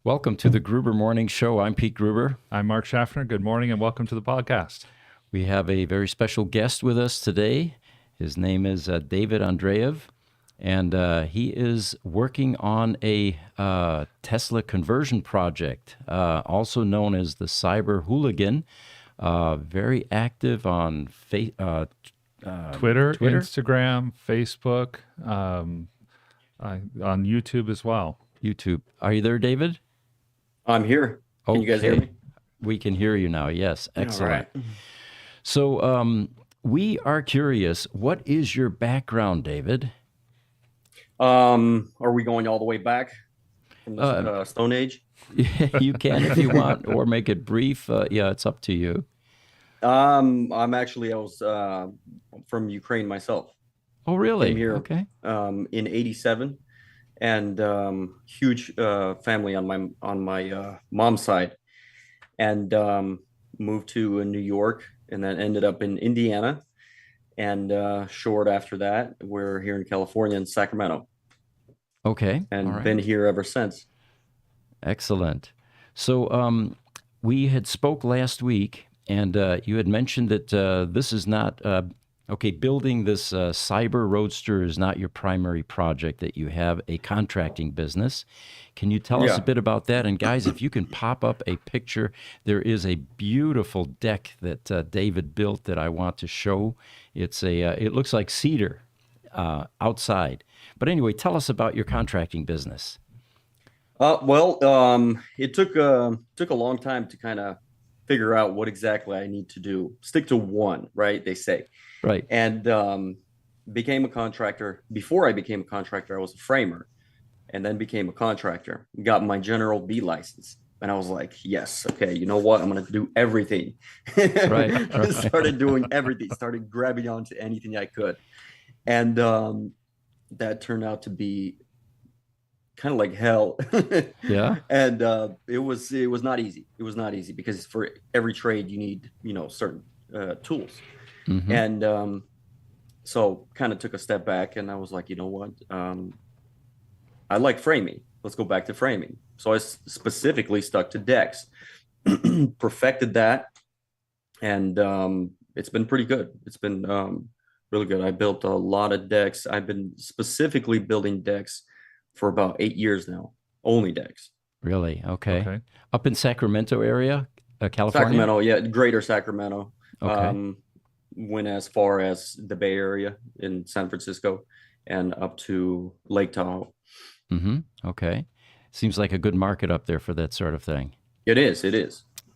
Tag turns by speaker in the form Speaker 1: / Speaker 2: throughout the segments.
Speaker 1: Welcome to the Gruber Morning Show. I'm Pete Gruber.
Speaker 2: I'm Mark Schaffner. Good morning and welcome to the podcast.
Speaker 1: We have a very special guest with us today. His name is David Andreyev, and he is working on a Tesla conversion project, also known as the Cyber Hooligan. Very active on
Speaker 2: Twitter, Instagram, Facebook, on YouTube as well.
Speaker 1: YouTube. Are you there, David?
Speaker 3: I'm here. Can you guys hear me?
Speaker 1: We can hear you now. Yes. Excellent.
Speaker 3: All right.
Speaker 1: So we are curious, what is your background, David?
Speaker 3: Are we going all the way back from the Stone Age?
Speaker 1: You can if you want, or make it brief. Yeah, it's up to you.
Speaker 3: I was from Ukraine myself.
Speaker 1: Oh, really?
Speaker 3: Came here,
Speaker 1: okay.
Speaker 3: In '87, and huge family on my mom's side, and moved to New York, and then ended up in Indiana, and short after that, we're here in California in Sacramento.
Speaker 1: Okay.
Speaker 3: And been here ever since.
Speaker 1: Excellent. So we had spoke last week, and you had mentioned that this is not building this Cyber Roadster is not your primary project, that you have a contracting business. Can you tell us a bit about that? And guys, if you can pop up a picture, there is a beautiful deck that David built that I want to show. It looks like cedar outside. But anyway, tell us about your contracting business.
Speaker 3: It took a long time to kind of figure out what exactly I need to do. Stick to one, right? They say.
Speaker 1: Right.
Speaker 3: And became a contractor. Before I became a contractor, I was a framer, and then became a contractor. Got my General B license. And I was like, yes, okay, you know what? I'm going to do everything.
Speaker 1: Right.
Speaker 3: Started doing everything. Started grabbing onto anything I could. And that turned out to be kind of like hell.
Speaker 1: Yeah.
Speaker 3: And it was not easy. It was not easy because for every trade you need, certain tools.
Speaker 1: Mm-hmm.
Speaker 3: And so kind of took a step back, and I was like, you know what? I like framing. Let's go back to framing. So I specifically stuck to decks, perfected that, and it's been pretty good. It's been really good. I built a lot of decks. I've been specifically building decks for about 8 years now, only decks.
Speaker 1: Really? Okay. Up in Sacramento area, California?
Speaker 3: Sacramento, yeah, greater Sacramento.
Speaker 1: Okay.
Speaker 3: Went as far as the Bay Area in San Francisco and up to Lake Tahoe.
Speaker 1: Mm-hmm. Okay. Seems like a good market up there for that sort of thing.
Speaker 3: It is.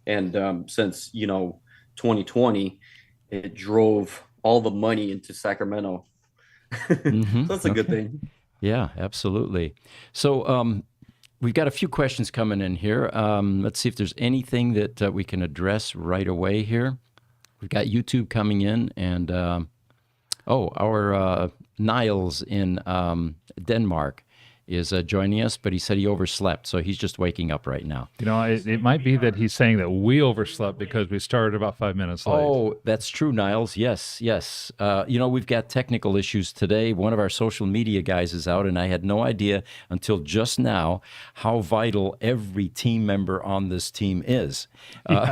Speaker 3: And since, 2020, it drove all the money into Sacramento.
Speaker 1: Mm-hmm.
Speaker 3: So that's a good thing.
Speaker 1: Yeah, absolutely. So we've got a few questions coming in here. Let's see if there's anything that we can address right away here. We've got YouTube coming in, and our Niles in Denmark is joining us, but he said he overslept, so he's just waking up right now.
Speaker 2: It might be that he's saying that we overslept because we started about 5 minutes late.
Speaker 1: Oh, that's true, Niles. Yes. We've got technical issues today. One of our social media guys is out, and I had no idea until just now how vital every team member on this team is.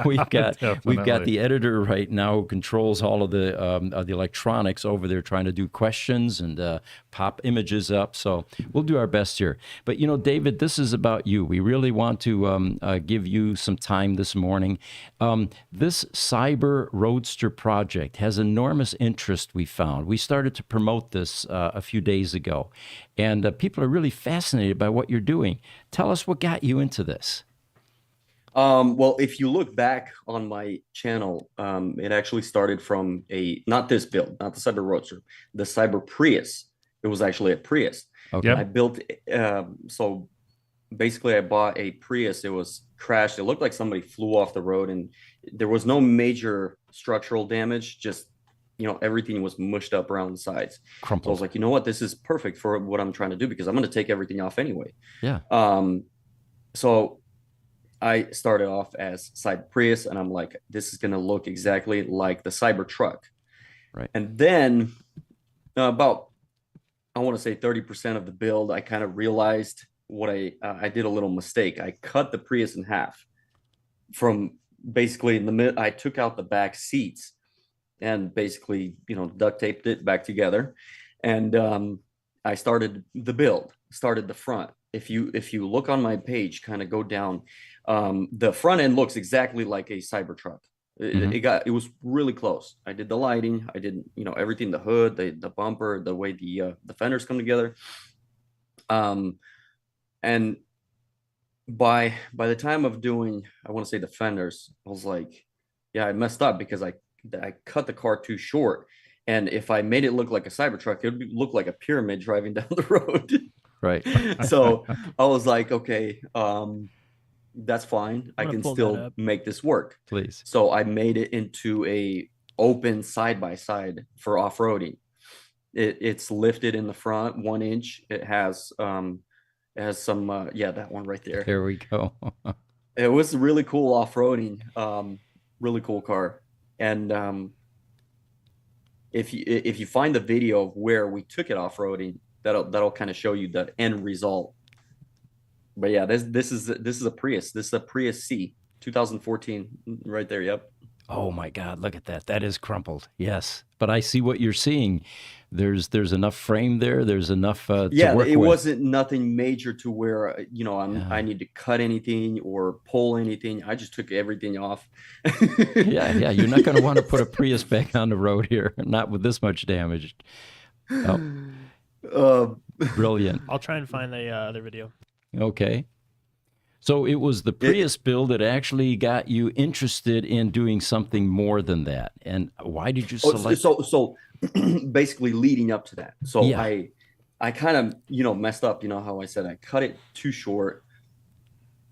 Speaker 1: We've got the editor right now who controls all of the electronics over there, trying to do questions and pop images up. So we'll do our best here. But, David, this is about you. We really want to give you some time this morning. This Cyber Roadster project has enormous interest, we found. We started to promote this a few days ago, and people are really fascinated by what you're doing. Tell us what got you into this.
Speaker 3: Well, if you look back on my channel, it actually started from not this build, not the Cyber Roadster, the Cyber Prius. It was actually a Prius.
Speaker 1: Okay.
Speaker 3: I built, so basically I bought a Prius. It was crashed. It looked like somebody flew off the road, and there was no major structural damage. Just, everything was mushed up around the sides.
Speaker 1: Crumpled.
Speaker 3: So I was like, you know what? This is perfect for what I'm trying to do, because I'm going to take everything off anyway.
Speaker 1: Yeah.
Speaker 3: So I started off as Cyber Prius, and I'm like, this is going to look exactly like the Cyber truck.
Speaker 1: Right.
Speaker 3: And then about, I want to say 30% of the build, I kind of realized what I did a little mistake. I cut the Prius in half from basically in the mid. I took out the back seats and basically, duct taped it back together. And I started the build, started the front. If you look on my page, kind of go down, the front end looks exactly like a Cybertruck. It was really close. I did the lighting, I did everything, the hood, the bumper, the way the fenders come together. And by the time of doing, I want to say the fenders, I was like, yeah, I messed up because I cut the car too short. And if I made it look like a Cybertruck, it would look like a pyramid driving down the road.
Speaker 1: Right.
Speaker 3: So I was like, okay, that's fine. I can
Speaker 4: pull that
Speaker 3: still
Speaker 4: up.
Speaker 3: make this work.
Speaker 1: Please.
Speaker 3: So I made it into a open side by side for off-roading. It's lifted in the front 1 inch. It has some that one right there.
Speaker 1: There we go.
Speaker 3: It was really cool off-roading. Really cool car. And if you find the video of where we took it off-roading, that'll kind of show you the end result. But yeah, this is a Prius. This is a Prius C, 2014, right there. Yep.
Speaker 1: Oh my God, look at that. That is crumpled. Yes. But I see what you're seeing. There's enough frame there. There's enough to work
Speaker 3: it
Speaker 1: with.
Speaker 3: Wasn't nothing major to where I need to cut anything or pull anything. I just took everything off.
Speaker 1: Yeah. You're not going to want to put a Prius back on the road here, not with this much damage. Oh. Brilliant.
Speaker 4: I'll try and find the other video.
Speaker 1: Okay. So it was the Prius build that actually got you interested in doing something more than that. And why did you select?
Speaker 3: So basically leading up to that. So
Speaker 1: yeah.
Speaker 3: I kind of, messed up, how I said I cut it too short,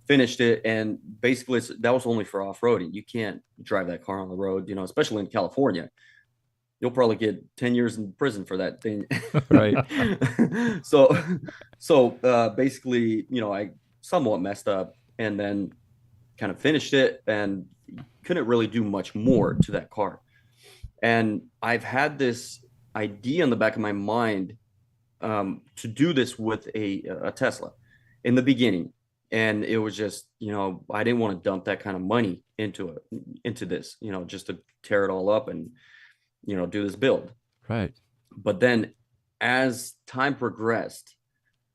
Speaker 3: finished it. And basically that was only for off-roading. You can't drive that car on the road, especially in California. You'll probably get 10 years in prison for that thing.
Speaker 1: Right.
Speaker 3: So basically, I somewhat messed up and then kind of finished it and couldn't really do much more to that car. And I've had this idea in the back of my mind to do this with a Tesla in the beginning. And it was just, I didn't want to dump that kind of money into this, just to tear it all up and, do this build.
Speaker 1: Right.
Speaker 3: But then as time progressed,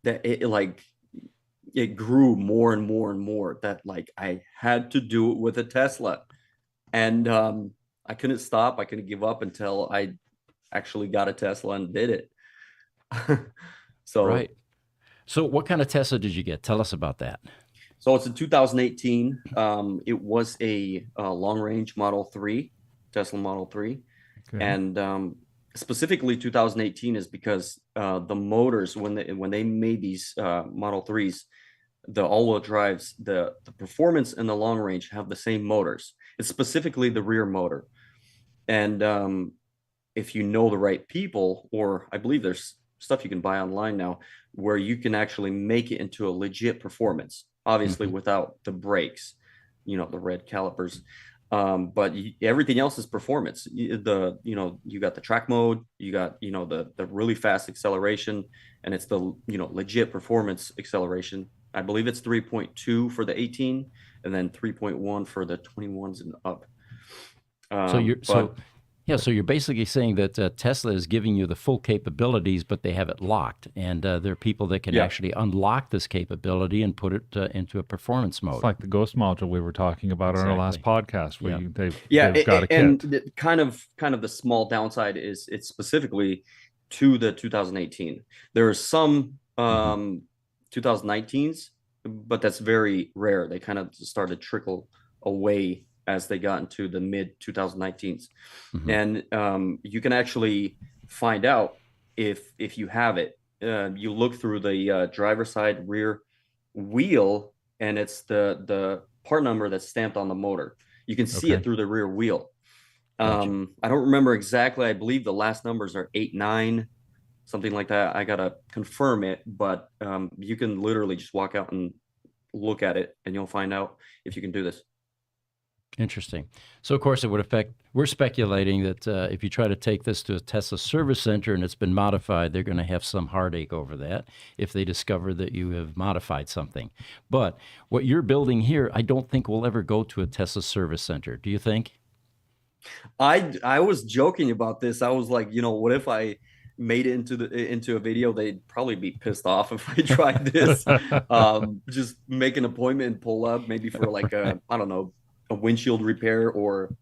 Speaker 3: that it grew more and more and more that I had to do it with a Tesla. And I couldn't stop. I couldn't give up until I actually got a Tesla and did it. So
Speaker 1: right. So what kind of Tesla did you get? Tell us about that.
Speaker 3: So it's a 2018. It was a long range Model 3, Tesla Model 3. Okay. And specifically 2018 is because the motors, when they made these Model 3s, the all-wheel drives, the performance and the long range have the same motors. It's specifically the rear motor. And if you know the right people, or I believe there's stuff you can buy online now where you can actually make it into a legit performance, obviously without the brakes, the red calipers. But everything else is performance. You got the track mode, you got, the really fast acceleration, and it's the, legit performance acceleration. I believe it's 3.2 for the 18 and then 3.1 for the 21s and up.
Speaker 1: So you're basically saying that Tesla is giving you the full capabilities, but they have it locked. And there are people that can actually unlock this capability and put it into a performance mode.
Speaker 2: It's like the Ghost module we were talking about on our last podcast, where they've got a kit.
Speaker 3: And kind of the small downside is it's specifically to the 2018. There are some 2019s, but that's very rare. They kind of started to trickle away as they got into the mid 2019s. And you can actually find out if you have it. You look through the driver's side rear wheel, and it's the part number that's stamped on the motor. You can see it through the rear wheel. Gotcha. I don't remember exactly. I believe the last numbers are 89, something like that. I gotta confirm it, but you can literally just walk out and look at it, and you'll find out if you can do this.
Speaker 1: Interesting. So, of course, it would affect. We're speculating that if you try to take this to a Tesla service center and it's been modified, they're going to have some heartache over that if they discover that you have modified something. But what you're building here, I don't think will ever go to a Tesla service center. Do you think?
Speaker 3: I was joking about this. I was like, what if I made it into a video? They'd probably be pissed off if I tried this. Just make an appointment and pull up, maybe for like I don't know, a windshield repair or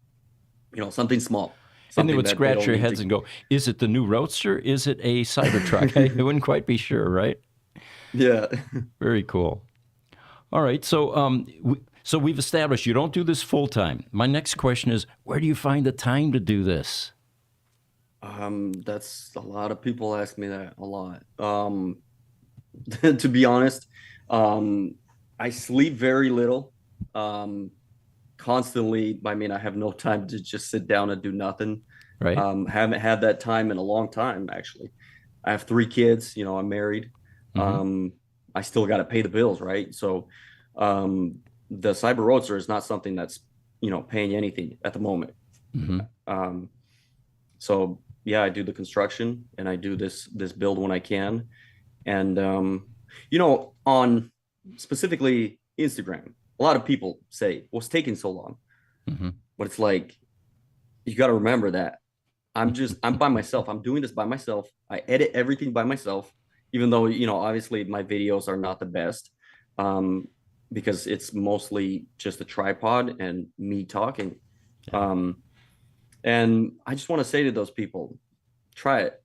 Speaker 3: something small.
Speaker 1: And they
Speaker 3: Something
Speaker 1: would
Speaker 3: that they
Speaker 1: scratch
Speaker 3: don't
Speaker 1: their
Speaker 3: need
Speaker 1: heads
Speaker 3: to.
Speaker 1: and go, "Is it the new Roadster? Is it a Cybertruck?" I wouldn't quite be sure, right?
Speaker 3: Yeah.
Speaker 1: Very cool. All right, so so we've established you don't do this full time. My next question is, where do you find the time to do this?
Speaker 3: That's a lot of people ask me that a lot. To be honest, I sleep very little. Constantly, I mean, I have no time to just sit down and do nothing.
Speaker 1: Right?
Speaker 3: Haven't had that time in a long time, actually. I have 3 kids, I'm married.
Speaker 1: Hmm.
Speaker 3: Um, I still got to pay the bills, right? So, the Cyber Roadster is not something that's, paying anything at the moment.
Speaker 1: Hmm.
Speaker 3: Um, so yeah, I do the construction and I do this build when I can. And on specifically Instagram, a lot of people say, "What's taking so long?"
Speaker 1: Hmm.
Speaker 3: But it's like you got to remember that I'm by myself. I'm doing this by myself. I edit everything by myself, even though obviously my videos are not the best, um, because it's mostly just a tripod and me talking. Um, and I just want to say to those people, try it.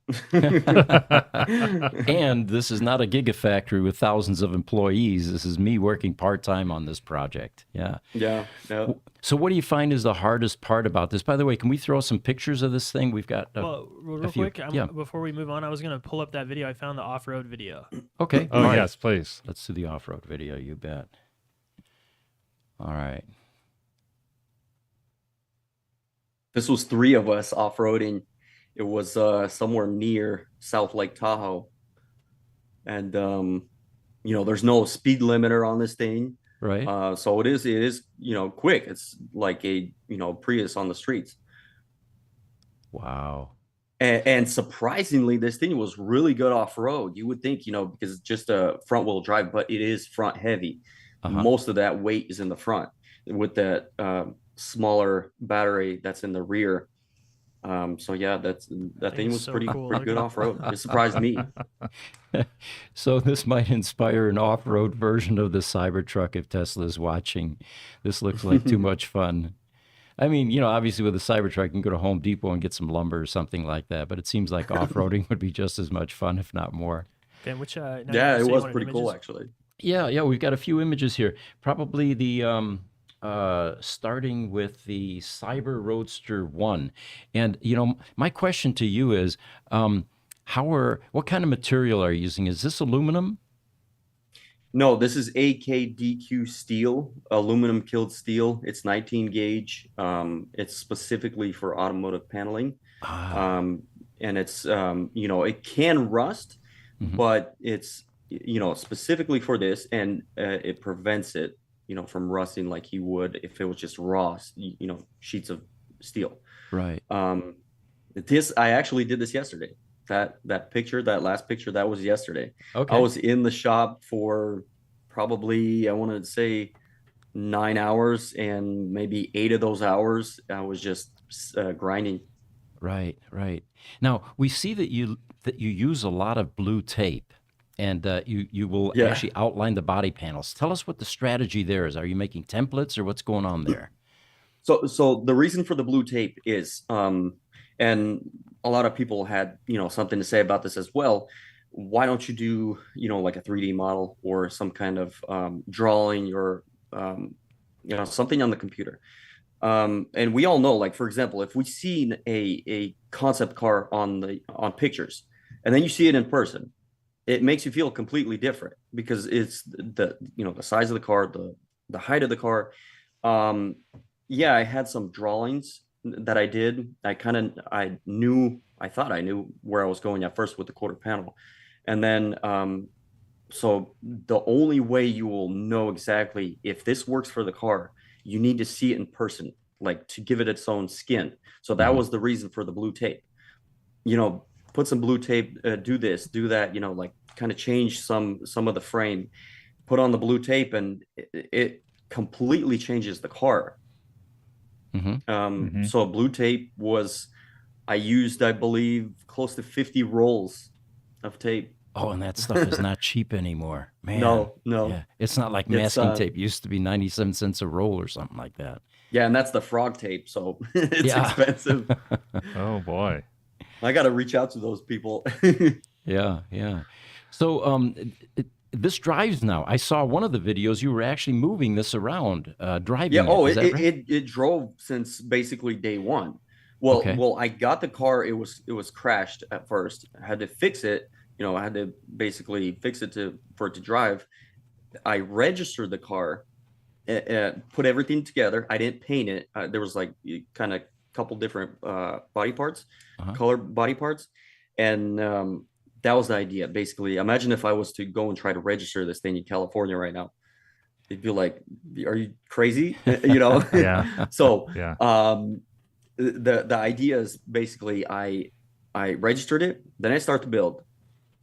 Speaker 1: And this is not a gigafactory with thousands of employees. This is me working part time on this project. Yeah.
Speaker 3: Yeah, yeah.
Speaker 1: So, what do you find is the hardest part about this? By the way, can we throw some pictures of this thing? We've got
Speaker 4: Well, real
Speaker 1: few.
Speaker 4: quick,
Speaker 1: Yeah.
Speaker 4: before we move on, I was gonna pull up that video. I found the off-road video.
Speaker 1: Okay.
Speaker 2: Oh,
Speaker 1: all right.
Speaker 2: yes, please.
Speaker 1: Let's do the off road video. You bet. All right.
Speaker 3: This was 3 of us off-roading. It was somewhere near South Lake Tahoe. And there's no speed limiter on this thing.
Speaker 1: Right.
Speaker 3: So it is quick. It's like a Prius on the streets.
Speaker 1: Wow.
Speaker 3: And surprisingly, this thing was really good off-road. You would think, because it's just a front-wheel drive, but it is front heavy.
Speaker 1: Uh-huh.
Speaker 3: Most of that weight is in the front with that smaller battery that's in the rear. So yeah, that
Speaker 4: Thing
Speaker 3: thing
Speaker 4: is
Speaker 3: was
Speaker 4: so
Speaker 3: pretty
Speaker 4: cool.
Speaker 3: good off-road. It surprised me.
Speaker 1: So this might inspire an off-road version of the Cybertruck if Tesla is watching. This looks like too much fun. I mean, obviously with a Cybertruck, you can go to Home Depot and get some lumber or something like that, but it seems like off-roading would be just as much fun, if not more.
Speaker 4: Ben, which now
Speaker 3: Yeah,
Speaker 4: you
Speaker 3: it
Speaker 4: say you
Speaker 3: was
Speaker 4: wanted
Speaker 3: pretty cool
Speaker 4: images?
Speaker 3: actually.
Speaker 1: Yeah, we've got a few images here. Probably the starting with the Cyber Roadster 1. And my question to you is what kind of material are you using? Is this aluminum?
Speaker 3: No, this is AKDQ steel, aluminum killed steel. It's 19 gauge. It's specifically for automotive paneling.
Speaker 1: Ah.
Speaker 3: And it's it can rust,
Speaker 1: Mhm.
Speaker 3: but it's specifically for this, and it prevents it from rusting like you would if it was just raw sheets of steel.
Speaker 1: Right.
Speaker 3: This I actually did this yesterday. That last picture, that was yesterday.
Speaker 1: Okay.
Speaker 3: I was in the shop for probably, I want to say, 9 hours, and maybe 8 of those hours I was just grinding.
Speaker 1: Right, right. Now we see that you use a lot of blue tape, and you will
Speaker 3: Yeah.
Speaker 1: actually outline the body panels. Tell us what the strategy there is. Are you making templates or what's going on there?
Speaker 3: So the reason for the blue tape is, and a lot of people had something to say about this as well. Why don't you do like a 3D model or some kind of drawing or something on the computer? And we all know, like, for example, if we see a concept car on pictures, and then you see it in person, it makes you feel completely different because it's the size of the car, the height of the car. Um, yeah, I had some drawings that I did. I thought I knew where I was going at first with the quarter panel, and then so the only way you will know exactly if this works for the car you need to see it in person, like to give it its own skin. So that was the reason for the blue tape. You know, put some blue tape, do this, do that, you know, like kind of change some of the frame, put on the blue tape, and it completely changes the car. So blue tape was, I used, I believe, close to 50 rolls of tape.
Speaker 1: Oh, and that stuff is not cheap anymore, man.
Speaker 3: No.
Speaker 1: Yeah, it's not like
Speaker 3: It's,
Speaker 1: masking tape. It used to be 97 cents a roll or something like that.
Speaker 3: yeah, and that's the frog tape, so it's expensive.
Speaker 2: Oh boy.
Speaker 3: I got to reach out to those people.
Speaker 1: Yeah. So this drives now. I saw one of the videos. You were actually moving this around, driving.
Speaker 3: Yeah. Oh,
Speaker 1: Is that right?
Speaker 3: it drove since basically day one. Well,
Speaker 1: Okay.
Speaker 3: I got the car. It was crashed at first. I had to fix it. You know, I had to basically fix it for it to drive. I registered the car, put everything together. I didn't paint it. There was like kind of couple different body parts, color body parts, and that was the idea. Basically, imagine if I was to go and try to register this thing in California right now. They'd be like, "Are you crazy?" You know.
Speaker 2: Yeah.
Speaker 3: So,
Speaker 2: Yeah.
Speaker 3: the idea is basically I registered it, then I start to build,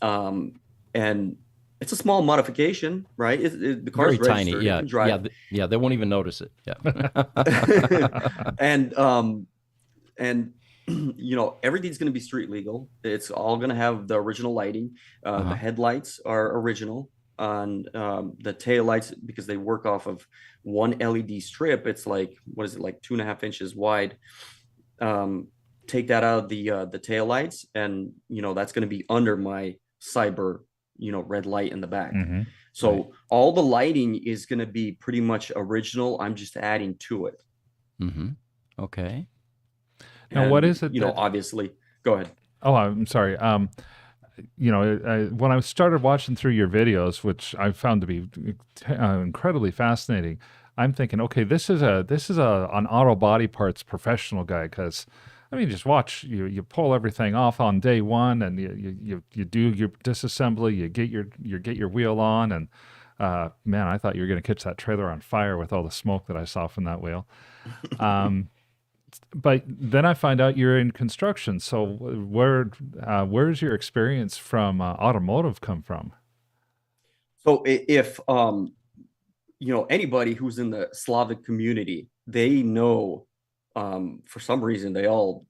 Speaker 3: and it's a small modification, right? The car's
Speaker 1: Very tiny.
Speaker 3: registered, it
Speaker 1: Yeah.
Speaker 3: can drive.
Speaker 1: Yeah. They won't even notice it. Yeah.
Speaker 3: And you know, everything's going to be street legal. It's all going to have the original lighting. The headlights are original on the tail lights, because they work off of one LED strip. It's like, what is it, like 2.5 inches wide. Take that out of the tail lights, and you know, that's going to be under my Cyber, you know, red light in the back. So all the lighting is going to be pretty much original. I'm just adding to it.
Speaker 1: Okay.
Speaker 2: Now, what is it?
Speaker 3: You know, obviously, go ahead.
Speaker 2: Oh, I'm sorry. You know, when I started watching through your videos, which I found to be incredibly fascinating, I'm thinking, okay, this is an auto body parts professional guy, because I mean, just watch, you pull everything off on day one, and you do your disassembly, you get your wheel on, and man, I thought you were going to catch that trailer on fire with all the smoke that I saw from that wheel. But then I find out you're in construction. So where's your experience from automotive come from?
Speaker 3: So if you know, anybody who's in the Slavic community, they know, for some reason they all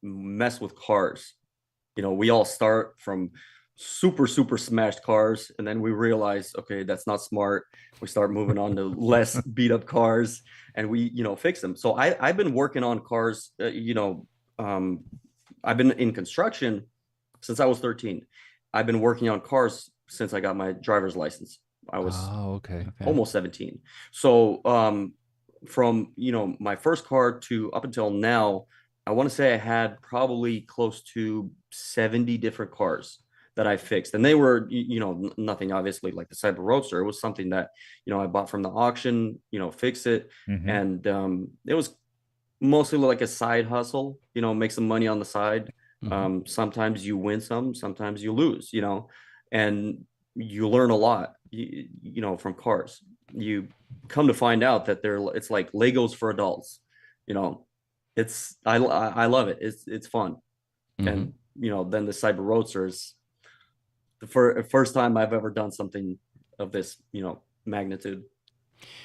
Speaker 3: mess with cars. You know, we all start from super smashed cars, and then we realize, okay, that's not smart. We start moving on to less beat up cars, and we, you know, fix them. So I've been working on cars, you know, I've been in construction since I was 13. I've been working on cars since I got my driver's license. I was almost 17. So from, you know, my first car to up until now, I want to say I had probably close to 70 different cars that I fixed, and they were, you know, nothing obviously like the Cyber Roadster. It was something that, you know, I bought from the auction, you know, fix it, and it was mostly like a side hustle, you know, make some money on the side. Sometimes you win some, sometimes you lose, you know, and you learn a lot, you know, from cars. You come to find out that it's like Legos for adults, you know. I love it. It's fun. And you know, then the Cyber Roadster is the first time I've ever done something of this, you know, magnitude.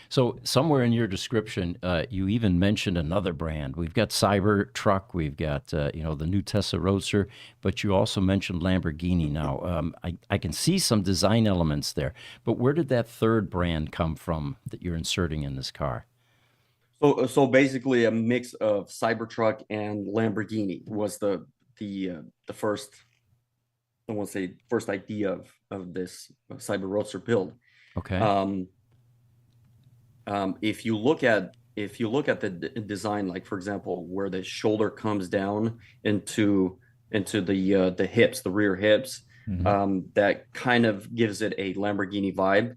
Speaker 1: So somewhere in your description, you even mentioned another brand. We've got Cyber Truck, we've got you know, the new Tesla Roadster, but you also mentioned Lamborghini. Now, I can see some design elements there, but where did that third brand come from that you're inserting in this car?
Speaker 3: So basically, a mix of Cybertruck and Lamborghini was the first, I want to say, first idea of this Cyber Roadster build.
Speaker 1: Okay.
Speaker 3: If you look at the design, like for example, where the shoulder comes down into the hips, the rear hips, that kind of gives it a Lamborghini vibe.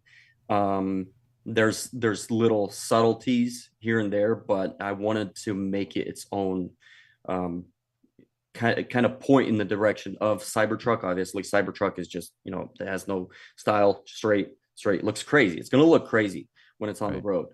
Speaker 3: There's little subtleties here and there, but I wanted to make it its own, kind of point in the direction of Cybertruck. Obviously, Cybertruck is just, you know, it has no style, straight, looks crazy. It's going to look crazy when it's on the road.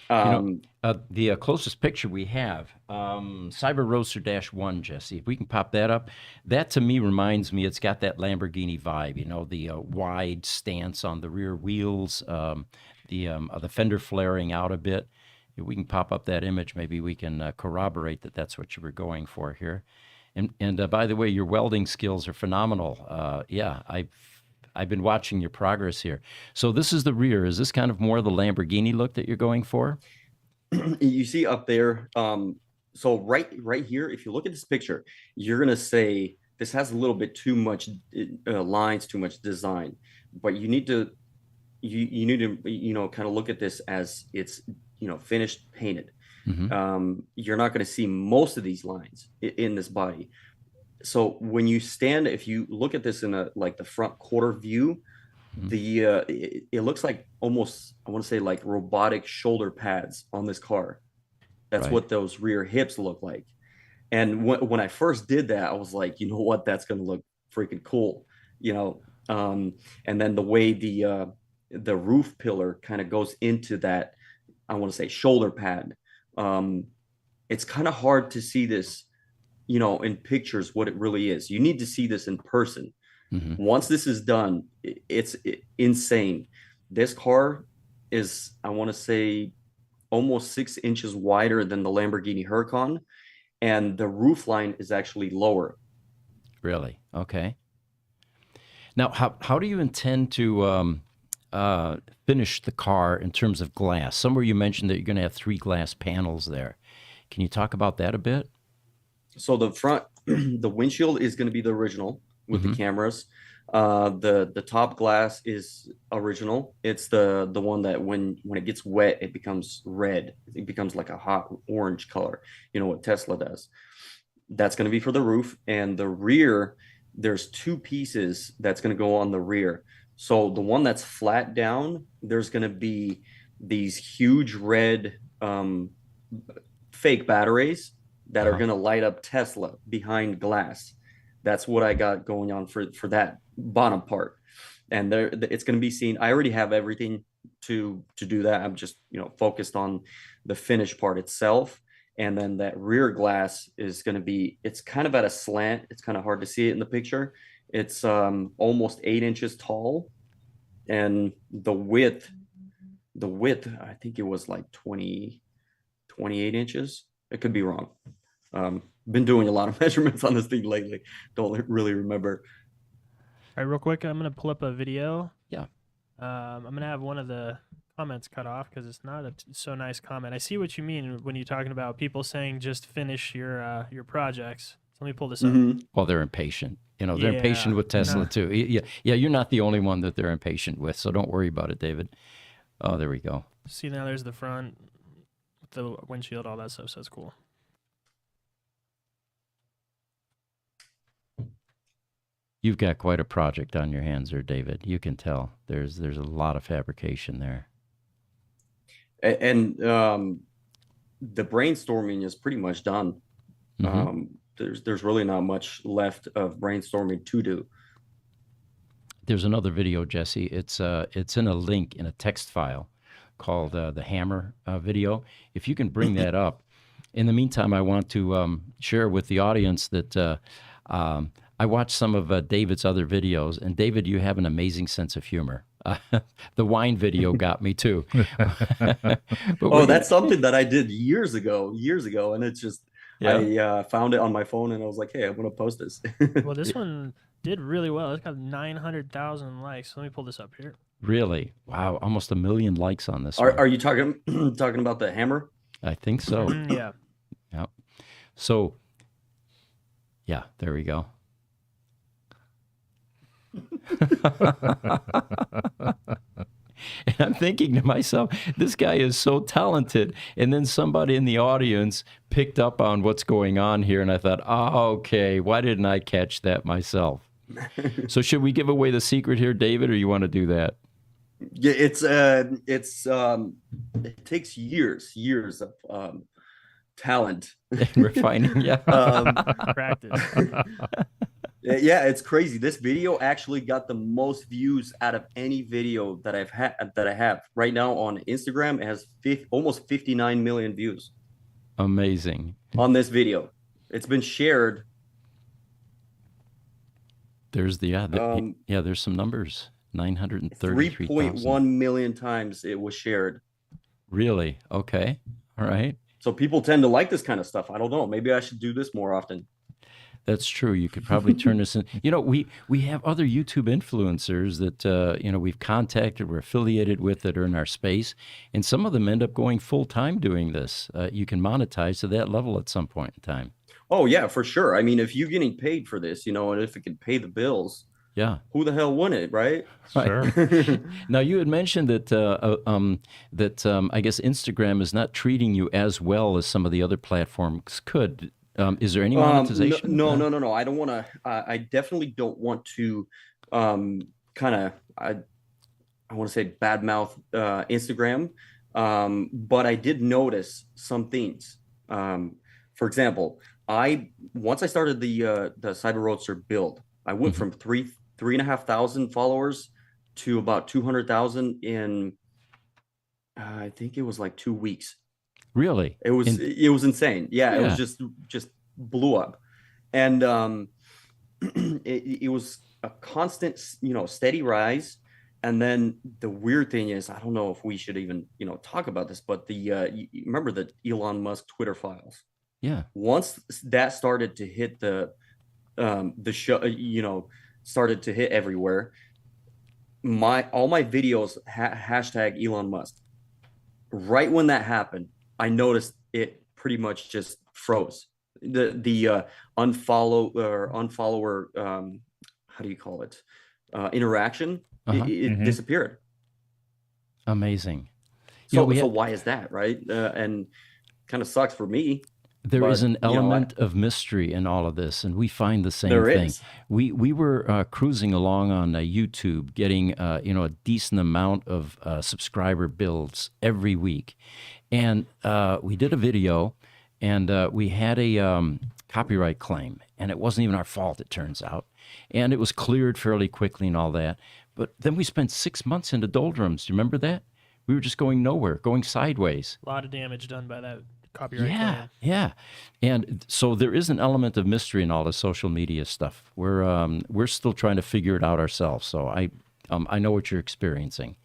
Speaker 3: Um,
Speaker 1: The closest picture we have, Cyber Roadster -1, Jesse. If we can pop that up, that to me reminds me, it's got that Lamborghini vibe. The wide stance on the rear wheels, the fender flaring out a bit. If we can pop up that image, maybe we can corroborate that that's what you were going for here. And by the way, your welding skills are phenomenal. Yeah, I've been watching your progress here. So this is the rear. Is this kind of more the Lamborghini look that you're going for?
Speaker 3: you see up there, so right here, if you look at this picture, you're gonna say this has a little bit too much lines, too much design, but you need to kind of look at this as it's finished painted. You're not going to see most of these lines in this body. So when you stand, if you look at this in the front quarter view, it looks like almost, I want to say, like robotic shoulder pads on this car. That's
Speaker 1: Right.
Speaker 3: what those rear hips look like. And when I first did that, I was like, you know what, that's going to look freaking cool, you know. And then the way the roof pillar kind of goes into that, I want to say, shoulder pad. It's kind of hard to see this, in pictures what it really is. You need to see this in person. Once this is done, it's insane. This car is, I want to say, almost 6 inches wider than the Lamborghini Huracan, and the roof line is actually lower.
Speaker 1: Really? Okay. Now, how do you intend to finish the car in terms of glass? Somewhere you mentioned that you're going to have 3 glass panels there. Can you talk about that a bit?
Speaker 3: So the front, the windshield is going to be the original with the cameras. The top glass is original. It's the one that when it gets wet, it becomes red. It becomes like a hot orange color. You know what Tesla does. That's going to be for the roof. And the rear, there's 2 pieces that's going to go on the rear. So the one that's flat down, there's going to be these huge red fake batteries that are going to light up Tesla behind glass. That's what I got going on for that bottom part. And there, it's going to be seen. I already have everything to do that. I'm just, focused on the finished part itself. And then that rear glass is going to be, it's kind of at a slant. It's kind of hard to see it in the picture. It's almost 8 inches tall. And the width, I think it was like 28 inches. It could be wrong. Been doing a lot of measurements on this thing lately. Don't really remember.
Speaker 4: All right, real quick, I'm gonna pull up a video.
Speaker 1: Yeah.
Speaker 4: I'm gonna have one of the comments cut off because it's not a so nice comment. I see what you mean when you're talking about people saying just finish your projects. So let me pull this up.
Speaker 1: Well, they're impatient. They're impatient with Tesla too. Yeah, you're not the only one that they're impatient with, so don't worry about it, David. Oh, there we go.
Speaker 4: See, now there's the front, with the windshield, all that stuff. So it's cool.
Speaker 1: You've got quite a project on your hands there, David. You can tell. There's a lot of fabrication there.
Speaker 3: And the brainstorming is pretty much done. There's really not much left of brainstorming to do.
Speaker 1: There's another video, Jesse. It's in a link in a text file called the Hammer video. If you can bring that up. In the meantime, I want to share with the audience that I watched some of David's other videos, and David, you have an amazing sense of humor. The wine video got me too.
Speaker 3: That's something that I did years ago, and it's just, I found it on my phone and I was like, hey, I'm going to post this.
Speaker 4: Well, this one did really well. It's got 900,000 likes. Let me pull this up here.
Speaker 1: Really? Wow. Almost 1 million likes on this.
Speaker 3: Are you talking about the Hammer?
Speaker 1: I think so.
Speaker 4: Yeah.
Speaker 1: Yep. So, yeah, there we go. And I'm thinking to myself, this guy is so talented. And then somebody in the audience picked up on what's going on here. And I thought, okay, why didn't I catch that myself? So should we give away the secret here, David, or you want to do that?
Speaker 3: Yeah, it takes years of talent.
Speaker 1: Refining, yeah.
Speaker 4: Practice.
Speaker 3: Yeah, it's crazy. This video actually got the most views out of any video that I have right now on Instagram. It has almost 59 million views
Speaker 1: Amazing.
Speaker 3: on this video. It's been shared.
Speaker 1: There's there's some numbers. 933,000.
Speaker 3: 3.1 million times it was shared.
Speaker 1: Really? Okay. All right.
Speaker 3: So people tend to like this kind of stuff. I don't know. Maybe I should do this more often.
Speaker 1: That's true. You could probably turn this in. We have other YouTube influencers that we've contacted, we're affiliated with, that are in our space, and some of them end up going full time doing this. You can monetize to that level at some point in time.
Speaker 3: Oh yeah, for sure. I mean, if you're getting paid for this, and if it can pay the bills,
Speaker 1: yeah,
Speaker 3: who the hell wouldn't, right?
Speaker 2: Sure.
Speaker 1: Now you had mentioned that I guess Instagram is not treating you as well as some of the other platforms could. Is there any monetization?
Speaker 3: No. I don't want to. I definitely don't want to. Kind of. I want to say badmouth Instagram, but I did notice some things. For example, once I started the Cyber Roadster build, I went from 3,500 followers to about 200,000 in I think it was like 2 weeks.
Speaker 1: Really?
Speaker 3: It was insane. Yeah, it was just blew up. And it was a constant, steady rise. And then the weird thing is, I don't know if we should even, talk about this, but you remember the Elon Musk Twitter files?
Speaker 1: Yeah.
Speaker 3: Once that started to hit the show, started to hit everywhere, all my videos hashtag Elon Musk. Right when that happened, I noticed it pretty much just froze. The unfollower, how do you call it? Interaction, it disappeared.
Speaker 1: Amazing.
Speaker 3: So why is that, right? And kind of sucks for me.
Speaker 1: There is an element of mystery in all of this, and we find the same thing. We were cruising along on YouTube, getting a decent amount of subscriber builds every week, and we did a video, and we had a copyright claim, and it wasn't even our fault, it turns out, and it was cleared fairly quickly and all that. But then we spent 6 months into doldrums. Do you remember that? We were just going nowhere, going sideways.
Speaker 4: A lot of damage done by that copyright claim.
Speaker 1: Yeah. And so there is an element of mystery in all the social media stuff. We're still trying to figure it out ourselves. So I know what you're experiencing.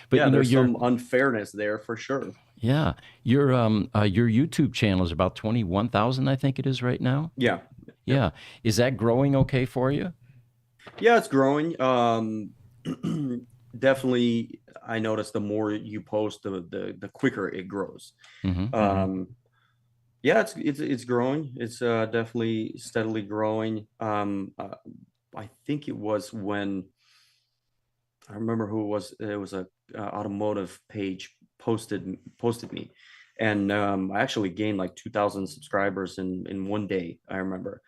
Speaker 1: But
Speaker 3: there's some unfairness there for sure.
Speaker 1: Yeah. Your YouTube channel is about 21,000, I think it is right now.
Speaker 3: Yeah.
Speaker 1: Yeah. Is that growing okay for you?
Speaker 3: Yeah, it's growing. Definitely, I noticed the more you post, the quicker it grows. Yeah, it's growing. It's definitely steadily growing. I think it was when I remember who it was. It was a automotive page posted me, and I actually gained like 2,000 subscribers in one day. I remember.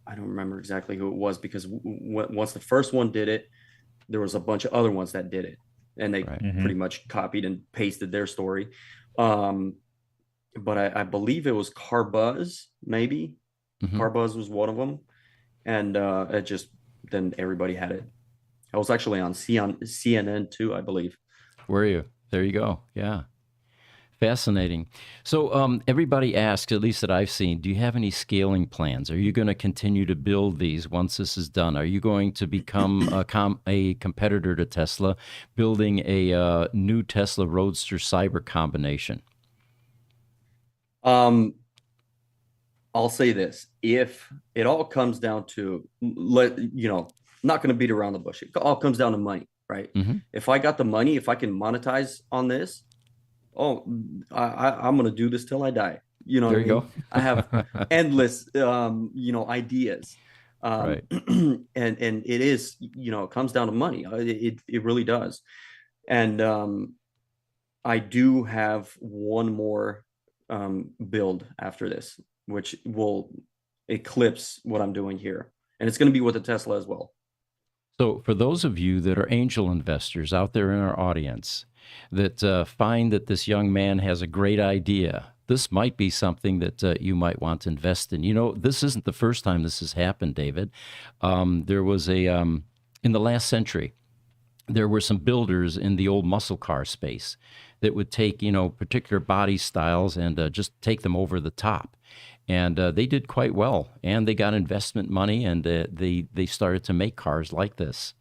Speaker 3: I don't remember exactly who it was because once the first one did it, there was a bunch of other ones that did it, and they pretty much copied and pasted their story. But I believe it was Carbuzz, maybe. Carbuzz was one of them, and then everybody had it. I was actually on CNN too, I believe.
Speaker 1: Were you? There you go. Yeah. Fascinating. So everybody asks, at least that I've seen, do you have any scaling plans? Are you going to continue to build these once this is done? Are you going to become a competitor to Tesla, building a new Tesla Roadster Cyber combination?
Speaker 3: I'll say this. If it all comes down to, not going to beat around the bush. It all comes down to money, right? If I got the money, if I can monetize on this, I'm going to do this till I die.
Speaker 1: There you go.
Speaker 3: I have endless, ideas.
Speaker 1: Right.
Speaker 3: And it is, it comes down to money. It really does. And I do have one more build after this, which will eclipse what I'm doing here. And it's going to be with the Tesla as well.
Speaker 1: So for those of you that are angel investors out there in our audience that find that this young man has a great idea, this might be something that you might want to invest in. You know, this isn't the first time this has happened, David. There was in the last century, there were some builders in the old muscle car space that would take, you know, particular body styles and just take them over the top. And they did quite well, and they got investment money, and they started to make cars like this.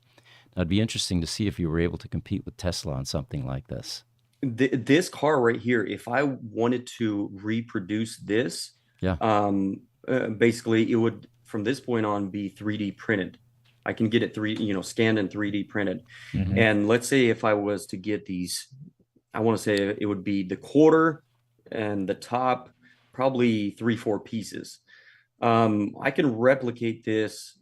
Speaker 1: It'd be interesting to see if you were able to compete with Tesla on something like this.
Speaker 3: This car right here, if I wanted to reproduce this,
Speaker 1: Yeah.
Speaker 3: basically it would from this point on be 3D printed. I can get it scanned and 3D printed.
Speaker 2: Mhm.
Speaker 3: And let's say if I was to get these, I want to say it would be the quarter and the top, probably 3-4 pieces. I can replicate this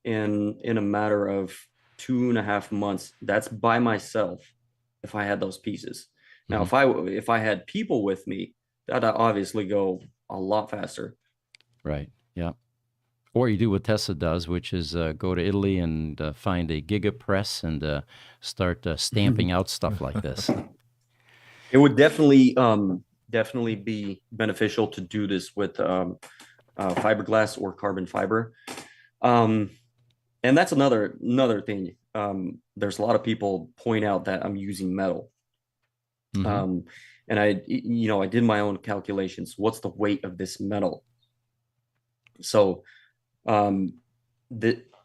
Speaker 3: in a matter of 2.5 months. That's by myself if I had those pieces. Now, if I had people with me, that'd obviously go a lot faster.
Speaker 1: Right. Yeah. Or you do what Tesla does, which is go to Italy and find a giga press and start stamping out stuff like this.
Speaker 3: It would definitely be beneficial to do this with fiberglass or carbon fiber. And that's another thing. There's a lot of people point out that I'm using metal.
Speaker 1: Mhm.
Speaker 3: And I did my own calculations. What's the weight of this metal? So,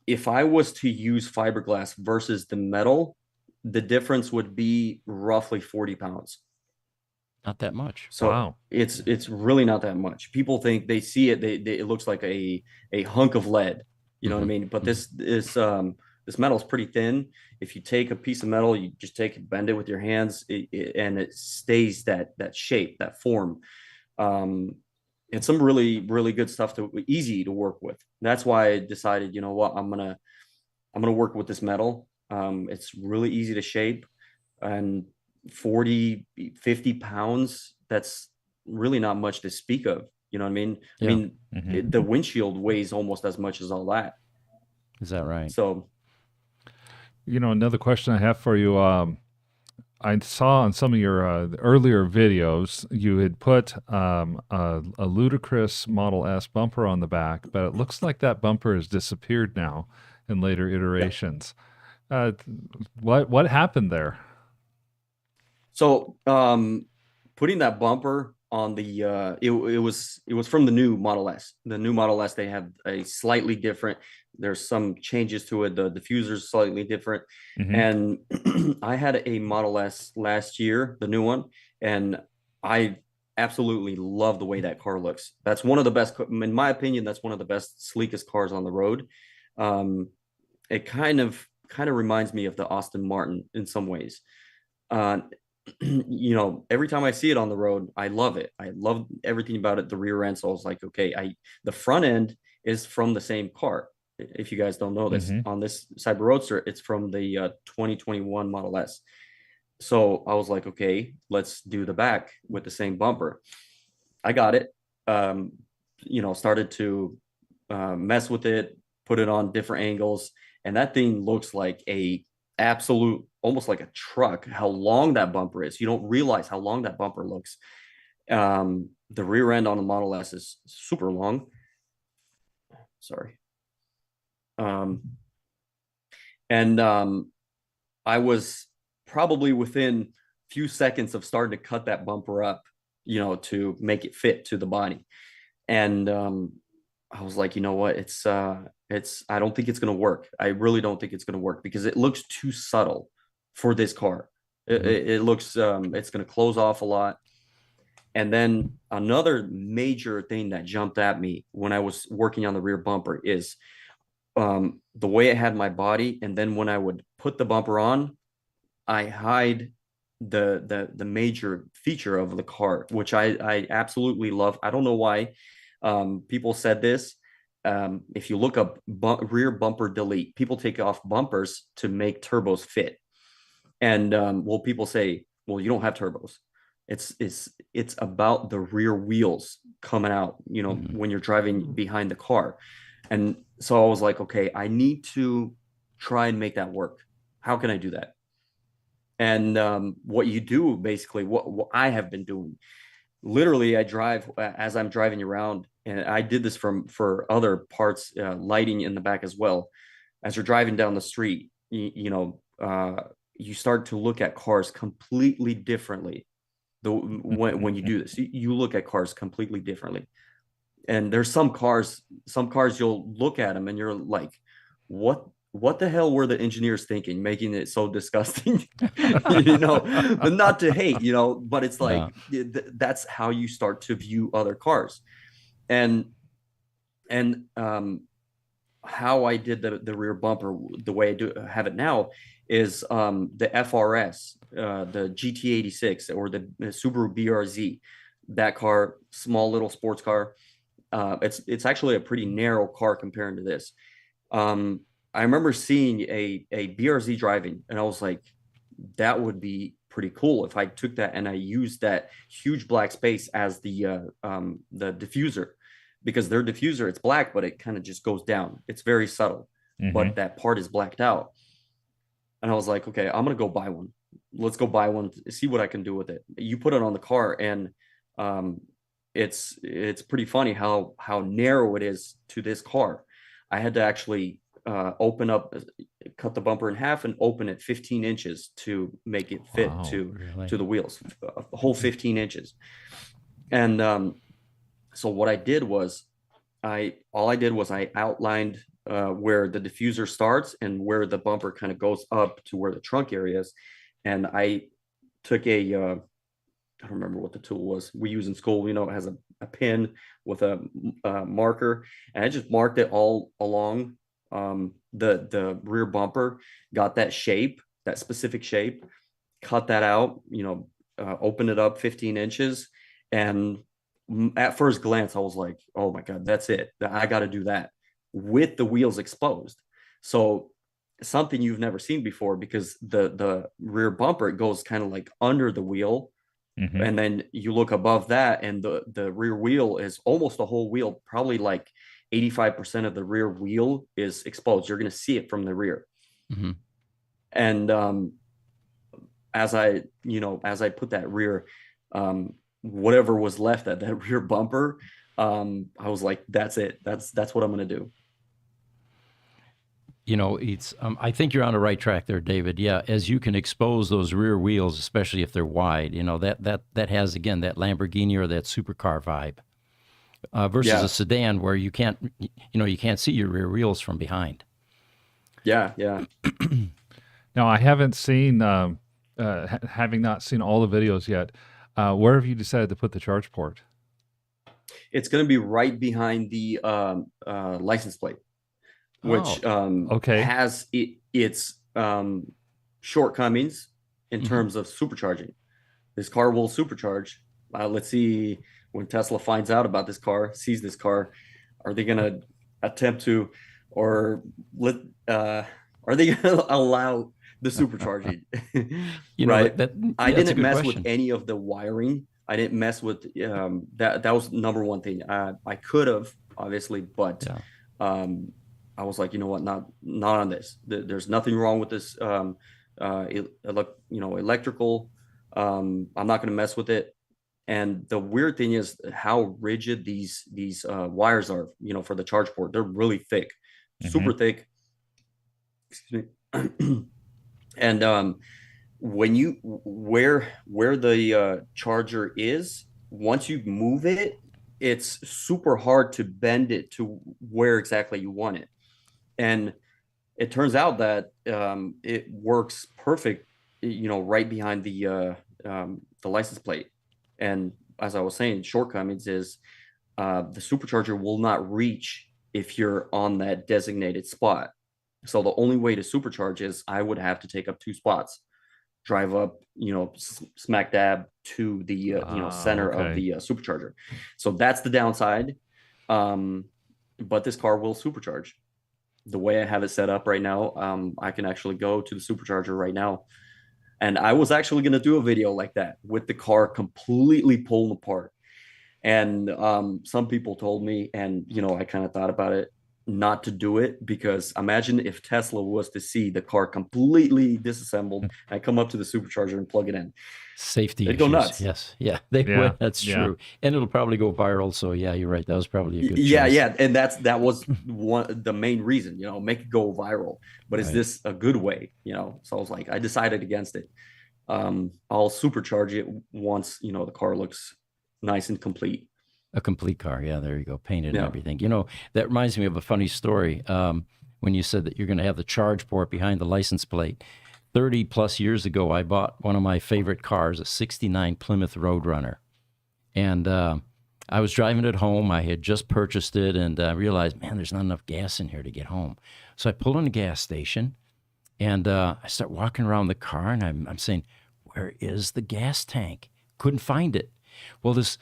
Speaker 3: if I was to use fiberglass versus the metal, the difference would be roughly 40 pounds.
Speaker 1: Not that much.
Speaker 3: So
Speaker 2: Wow.
Speaker 3: it's really not that much. People think they see it, it looks like a hunk of lead. You know what I mean? But this metal is pretty thin. If you take a piece of metal, you just bend it with your hands, and it stays that shape, that form. And some really, really good stuff easy to work with. That's why I decided, you know what, I'm gonna work with this metal. It's really easy to shape, and 40, 50 pounds, that's really not much to speak of. You know what I mean?
Speaker 1: Yeah.
Speaker 3: I mean,
Speaker 2: Mhm.
Speaker 3: the windshield weighs almost as much as all that.
Speaker 1: Is that right?
Speaker 3: So
Speaker 2: You know, another question I have for you. I saw on some of your earlier videos you had put a ludicrous Model S bumper on the back, but it looks like that bumper has disappeared now in later iterations. What happened there?
Speaker 3: So, putting that bumper on the it was from the new Model S. The new Model S, they have a slightly different. There's some changes to it. The diffuser's slightly different,
Speaker 2: Mhm.
Speaker 3: and I had a Model S last year, the new one, and I absolutely love the way that car looks. That's one of the best, in my opinion. That's one of the best, sleekest cars on the road. It kind of reminds me of the Aston Martin in some ways. Uh, every time I see it on the road, I love it. I love everything about it. The rear end. So I was like, okay, the front end is from the same car. If you guys don't know this,
Speaker 2: Mhm.
Speaker 3: on this Cyber Roadster, it's from the 2021 Model S. So I was like, okay, let's do the back with the same bumper. I got it. Started to mess with it, put it on different angles, and that thing looks like a absolute, almost like a truck. How long that bumper is, you don't realize how long that bumper looks. The rear end on the Model S is super long. Sorry. And I was probably within a few seconds of starting to cut that bumper up, to make it fit to the body. And I was like, you know what, I don't think it's going to work. I really don't think it's going to work because it looks too subtle for this car. It looks, it's going to close off a lot. And then another major thing that jumped at me when I was working on the rear bumper is the way it had my body. And then when I would put the bumper on, I hide the major feature of the car, which I absolutely love. I don't know why people said this. If you look up rear bumper delete, people take off bumpers to make turbos fit. And people say, well, you don't have turbos. It's about the rear wheels coming out, when you're driving behind the car. And so I was like, okay, I need to try and make that work. How can I do that? And what you do, basically, what I have been doing literally I drive as I'm driving around, and I did this for other parts, lighting in the back as well. As you're driving down the street, you start to look at cars completely differently. When you do this, you look at cars completely differently. And there's some cars you'll look at them and you're like, what the hell were the engineers thinking, making it so disgusting? But not to hate, but it's like, that's how you start to view other cars. And how I did the rear bumper, the way I do have it now, is the FRS, the GT86, or the Subaru BRZ. That car, small little sports car. It's actually a pretty narrow car compared to this. I remember seeing a BRZ driving, and I was like, that would be pretty cool if I took that and I used that huge black space as the diffuser, because their diffuser, it's black, but it kind of just goes down. It's very subtle, but that part is blacked out. And I was like, okay, I'm gonna go buy one. Let's go buy one, see what I can do with it. You put it on the car, and it's pretty funny how narrow it is to this car. I had to actually open up, cut the bumper in half and open it 15 inches to make it fit to the wheels, a whole 15 inches. And so what I did was I outlined where the diffuser starts and where the bumper kind of goes up to where the trunk area is. And I took I don't remember what the tool was we use in school. It has a pin with a marker, and I just marked it all along the rear bumper, got that shape, that specific shape, cut that out, opened it up 15 inches. And at first glance, I was like, oh my God, that's it. I got to do that with the wheels exposed. So something you've never seen before, because the rear bumper, it goes kind of like under the wheel. And then you look above that, and the rear wheel is almost a whole wheel, probably like 85% of the rear wheel is exposed. You're going to see it from the rear. And as I put that rear, whatever was left at that rear bumper, I was like, that's it. That's what I'm going to do.
Speaker 1: It's I think you're on the right track there, David. Yeah, as you can expose those rear wheels, especially if they're wide, that has, again, that Lamborghini or that supercar vibe, versus a sedan where you can't see your rear wheels from behind.
Speaker 3: Yeah.
Speaker 2: Now, I haven't seen, having not seen all the videos yet, where have you decided to put the charge port?
Speaker 3: It's going to be right behind the license plate, which has its shortcomings in terms of supercharging. This car will supercharge. Let's see, when Tesla finds out about this car, sees this car, are they going to attempt to, or are they going to allow the supercharging? Right. I didn't mess with any of the wiring. I didn't mess with that. That was number one thing. I could have, obviously, but I was like, you know what, not on this. There's nothing wrong with this electrical. I'm not going to mess with it. And the weird thing is how rigid these wires are, for the charge port. They're really thick, super thick. Excuse me. And when you where the charger is, once you move it, it's super hard to bend it to where exactly you want it. And it turns out that it works perfect, right behind the license plate. And as I was saying, shortcomings is the supercharger will not reach if you're on that designated spot. So the only way to supercharge is I would have to take up 2 spots, drive up, smack dab to the center of the supercharger. So that's the downside. But this car will supercharge. The way I have it set up right now, I can actually go to the supercharger right now. And I was actually going to do a video like that with the car completely pulled apart. And some people told me, and I kind of thought about it. not to do it, because imagine if Tesla was to see the car completely disassembled and come up to the supercharger and plug it in.
Speaker 1: Safety
Speaker 3: They'd
Speaker 1: issues.
Speaker 3: go nuts.
Speaker 1: Yes. Yeah, they
Speaker 2: Yeah,
Speaker 1: would. That's
Speaker 2: yeah.
Speaker 1: true. And it'll probably go viral. So yeah, you're right. That was probably a good
Speaker 3: Yeah,
Speaker 1: choice.
Speaker 3: yeah, and that was the main reason, make it go viral. But is
Speaker 1: Right.
Speaker 3: this a good way? So I was like, I decided against it. I'll supercharge it once the car looks nice and complete.
Speaker 1: A complete car. Yeah, there you go. Painted and
Speaker 3: Yeah.
Speaker 1: everything. That reminds me of a funny story. When you said that you're going to have the charge port behind the license plate. 30 plus years ago, I bought one of my favorite cars, a 69 Plymouth Roadrunner. And I was driving it home. I had just purchased it, and I realized, man, there's not enough gas in here to get home. So I pulled in a gas station, and I start walking around the car, and I'm saying, where is the gas tank? Couldn't find it. Well, this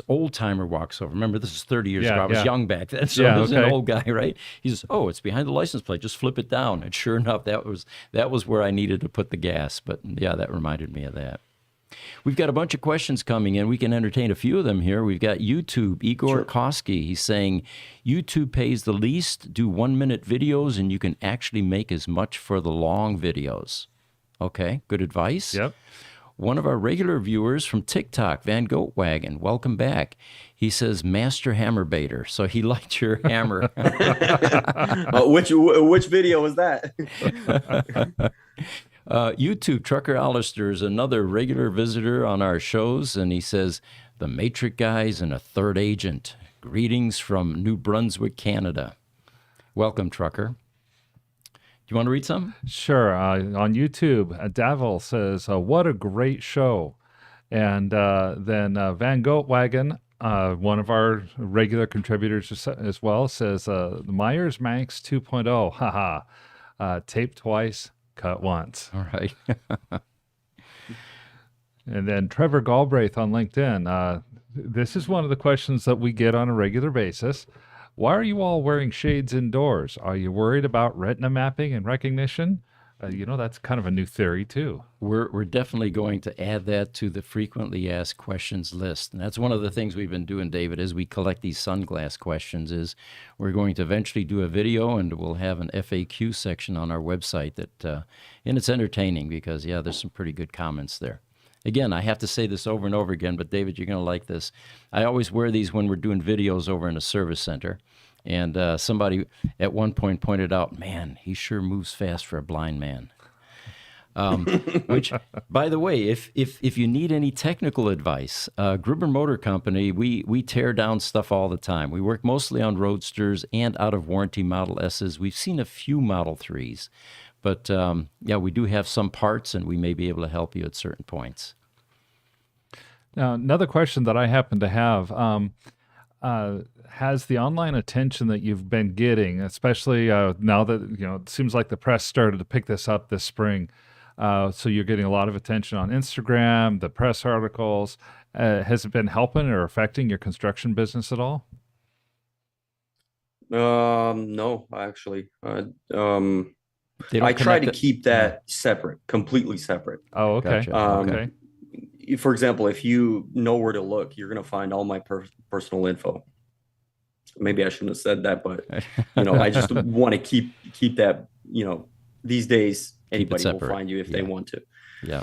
Speaker 1: old timer walks over. Remember, this is 30 years
Speaker 2: Yeah,
Speaker 1: ago. I was
Speaker 2: yeah.
Speaker 1: young back then, so
Speaker 2: Yeah,
Speaker 1: I was an
Speaker 2: okay.
Speaker 1: old guy, right? He says, "Oh, it's behind the license plate. Just flip it down." And sure enough, that was where I needed to put the gas. But yeah, that reminded me of that. We've got a bunch of questions coming in. We can entertain a few of them here. We've got YouTube. Igor
Speaker 3: Sure.
Speaker 1: Koski. He's saying YouTube pays the least. Do 1-minute videos, and you can actually make as much for the long videos. Okay, good advice.
Speaker 2: Yep.
Speaker 1: One of our regular viewers from TikTok, Van Goatwagon, welcome back. He says, Master Hammer Baiter. So he liked your hammer.
Speaker 3: Which video was that?
Speaker 1: YouTube, Trucker Alistair is another regular visitor on our shows, and he says, the Matrix guys and a third agent. Greetings from New Brunswick, Canada. Welcome, Trucker. Do you want to read some?
Speaker 2: Sure. On YouTube, Davil says, what a great show. And then Van Goatwagen, one of our regular contributors as well, says, the Myers Manx 2.0, haha, tape twice, cut once.
Speaker 1: All right.
Speaker 2: And then Trevor Galbraith on LinkedIn. This is one of the questions that we get on a regular basis. Why are you all wearing shades indoors? Are you worried about retina mapping and recognition? That's kind of a new theory too.
Speaker 1: We're definitely going to add that to the frequently asked questions list. And that's one of the things we've been doing, David, as we collect these sunglass questions is we're going to eventually do a video, and we'll have an FAQ section on our website that, and it's entertaining because, yeah, there's some pretty good comments there. Again, I have to say this over and over again, but David, you're going to like this. I always wear these when we're doing videos over in a service center. And somebody at one point pointed out, man, he sure moves fast for a blind man. Which, by the way, if you need any technical advice, Gruber Motor Company, we tear down stuff all the time. We work mostly on Roadsters and out of warranty Model S's. We've seen a few Model 3s. But, yeah, we do have some parts, and we may be able to help you at certain points.
Speaker 2: Now, another question that I happen to have, has the online attention that you've been getting, especially now that, it seems like the press started to pick this up this spring, so you're getting a lot of attention on Instagram, the press articles, has it been helping or affecting your construction business at all?
Speaker 3: No, actually.
Speaker 1: They don't
Speaker 3: I try to
Speaker 1: connect it-
Speaker 3: keep that separate, completely separate.
Speaker 2: Oh, okay.
Speaker 1: Gotcha.
Speaker 2: Okay.
Speaker 3: For example, if you know where to look, you're going to find all my personal info. Maybe I shouldn't have said that, but I just want to keep that. These days anybody will
Speaker 1: separate.
Speaker 3: find you if they want to.
Speaker 1: Yeah.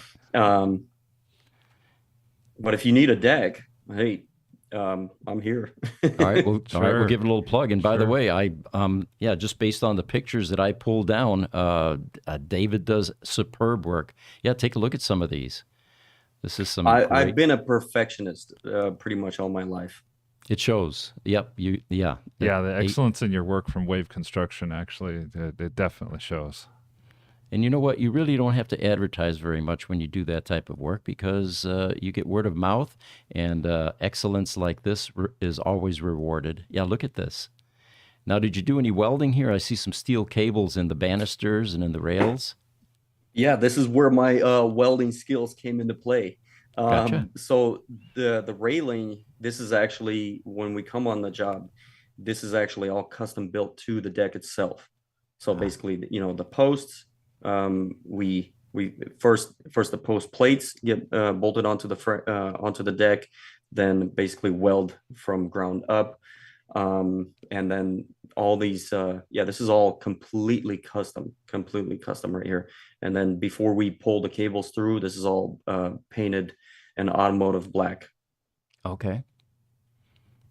Speaker 3: But if you need a deck, hey, I'm here.
Speaker 1: All right, all right,
Speaker 2: Sure.
Speaker 1: we'll give it a little plug. And by the
Speaker 2: Sure.
Speaker 1: way, I just based on the pictures that I pulled down, David does superb work. Yeah, take a look at some of these. This is some.
Speaker 3: I've
Speaker 1: great-
Speaker 3: been a perfectionist pretty much all my life.
Speaker 1: It shows. Yep. Yeah.
Speaker 2: Yeah, the excellence in your work from Wave Construction, actually, it definitely shows.
Speaker 1: And you know what? You really don't have to advertise very much when you do that type of work because you get word of mouth, and excellence like this is always rewarded. Yeah, look at this. Now, did you do any welding here? I see some steel cables in the banisters and in the rails.
Speaker 3: Yeah, this is where my welding skills came into play.
Speaker 1: Gotcha.
Speaker 3: So the railing, this is actually, when we come on the job, this is actually all custom built to the deck itself. So basically, the posts, we first the post plates get bolted onto the deck, then basically weld from ground up, and then all these this is all completely custom right here. And then before we pull the cables through, this is all painted an automotive black.
Speaker 1: Okay.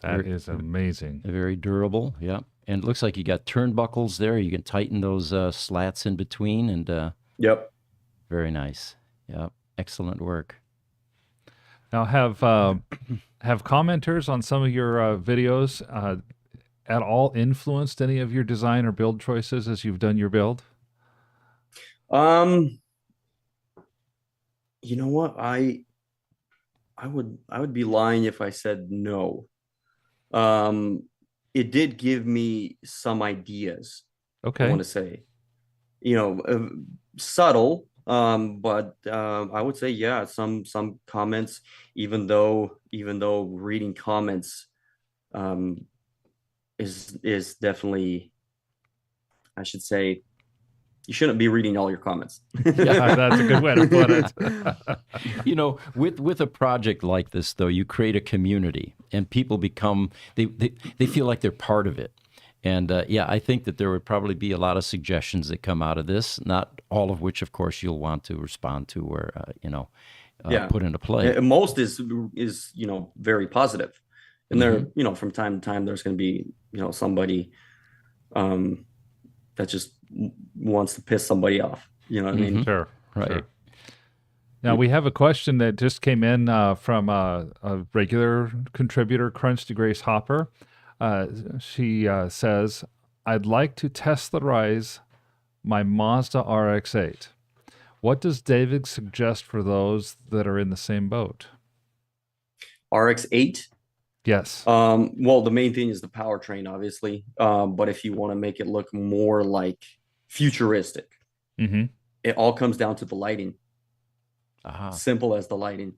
Speaker 2: That is amazing.
Speaker 1: Very durable. Yeah. And it looks like you got turnbuckles there. You can tighten those slats in between, and
Speaker 3: Yep.
Speaker 1: very nice. Yeah. Excellent work.
Speaker 2: Now, have commenters on some of your videos at all influenced any of your design or build choices as you've done your build?
Speaker 3: You know what? I would be lying if I said no. It did give me some ideas.
Speaker 2: Okay.
Speaker 3: I want to say, subtle, but I would say, yeah, some comments, even though reading comments is definitely, I should say, you shouldn't be reading all your comments.
Speaker 2: Yeah, that's a good way to put it.
Speaker 1: With a project like this, though, you create a community, and people become they feel like they're part of it. And I think that there would probably be a lot of suggestions that come out of this, not all of which, of course, you'll want to respond to or put into play.
Speaker 3: And most is very positive, and there from time to time there's going to be somebody that just wants to piss somebody off. You know what I mean?
Speaker 2: Sure.
Speaker 1: Right.
Speaker 2: Sure. Now, we have a question that just came in from a regular contributor, Crunch to Grace Hopper. She says, I'd like to Teslarize my Mazda RX-8. What does David suggest for those that are in the same boat?
Speaker 3: RX-8?
Speaker 2: Yes.
Speaker 3: Well, the main thing is the powertrain, obviously. But if you want to make it look more like futuristic, it all comes down to the lighting. Simple as the lighting.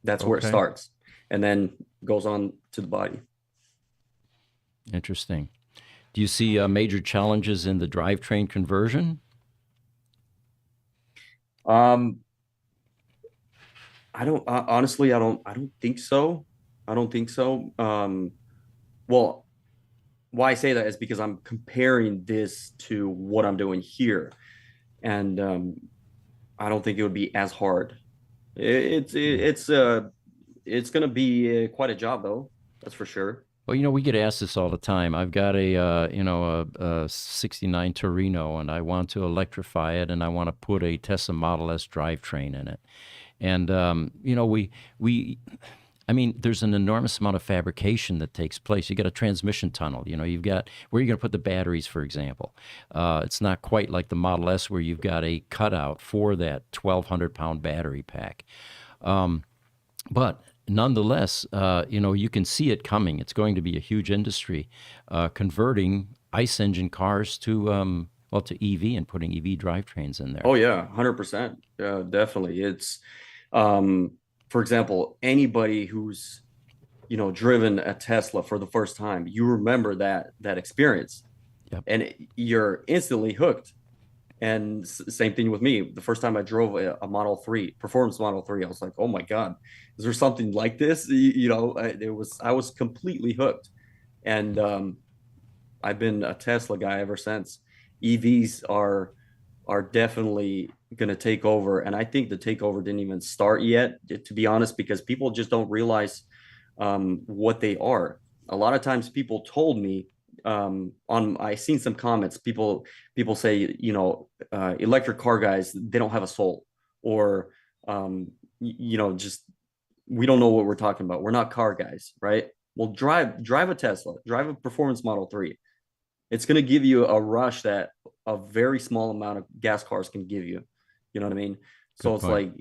Speaker 3: That's where it starts, and then goes on to the body.
Speaker 1: Interesting. Do you see major challenges in the drivetrain conversion?
Speaker 3: I don't honestly. I don't think so. I don't think so. Well, why I say that is because I'm comparing this to what I'm doing here, and I don't think it would be as hard. It's going to be quite a job, though. That's for sure.
Speaker 1: Well, we get asked this all the time. I've got a 69 Torino, and I want to electrify it, and I want to put a Tesla Model S drivetrain in it. And, there's an enormous amount of fabrication that takes place. You got a transmission tunnel. You've got where you're going to put the batteries, for example. It's not quite like the Model S where you've got a cutout for that 1,200-pound battery pack. But nonetheless, you can see it coming. It's going to be a huge industry, converting ICE engine cars to EV and putting EV drivetrains in there.
Speaker 3: Oh yeah, 100%. Definitely. It's for example, anybody who's driven a Tesla for the first time, you remember that experience.
Speaker 1: Yep.
Speaker 3: And you're instantly hooked. And same thing with me. The first time I drove a Model 3, performance Model 3, I was like, oh my God, is there something like this? I was completely hooked. And I've been a Tesla guy ever since. EVs are definitely going to take over. And I think the takeover didn't even start yet, to be honest, because people just don't realize what they are. A lot of times people told me, I seen some comments, people say, electric car guys, they don't have a soul, or, just, we don't know what we're talking about. We're not car guys, right? Well, drive a Tesla, drive a performance Model 3. It's going to give you a rush that a very small amount of gas cars can give you. You know what I mean? So it's like,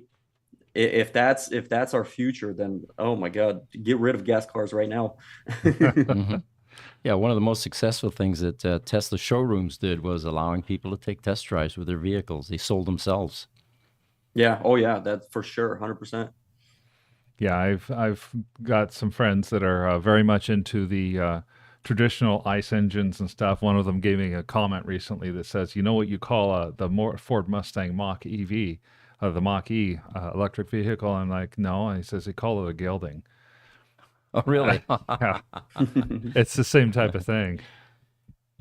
Speaker 3: if that's our future, then, oh my God, get rid of gas cars right now.
Speaker 1: Yeah, one of the most successful things that Tesla showrooms did was allowing people to take test drives with their vehicles. They sold themselves.
Speaker 3: Yeah. Oh yeah, that's for sure. 100%.
Speaker 2: Yeah. I've got some friends that are very much into the traditional ICE engines and stuff. One of them gave me a comment recently that says, you know what you call the Ford Mustang Mach EV, the Mach E electric vehicle? I'm like, no. And he says, they call it a gelding.
Speaker 1: Oh, really?
Speaker 2: Yeah. It's the same type of thing.